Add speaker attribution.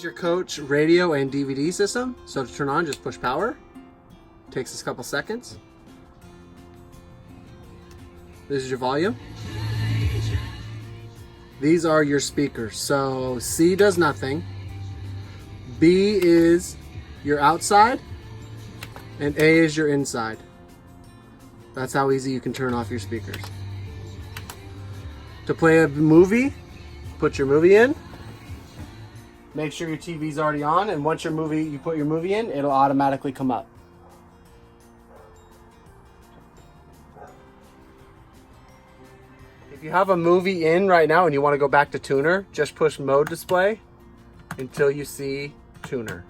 Speaker 1: your coach radio and DVD system. So to turn on, just push power. Takes us a couple seconds. This is your volume. These are your speakers. So C does nothing. B is your outside. And A is your inside. That's how easy you can turn off your speakers. To play a movie, put your movie in. Make sure your TV's already on, and once you put your movie in, it'll automatically come up. If you have a movie in right now and you want to go back to tuner, just push mode display until you see tuner.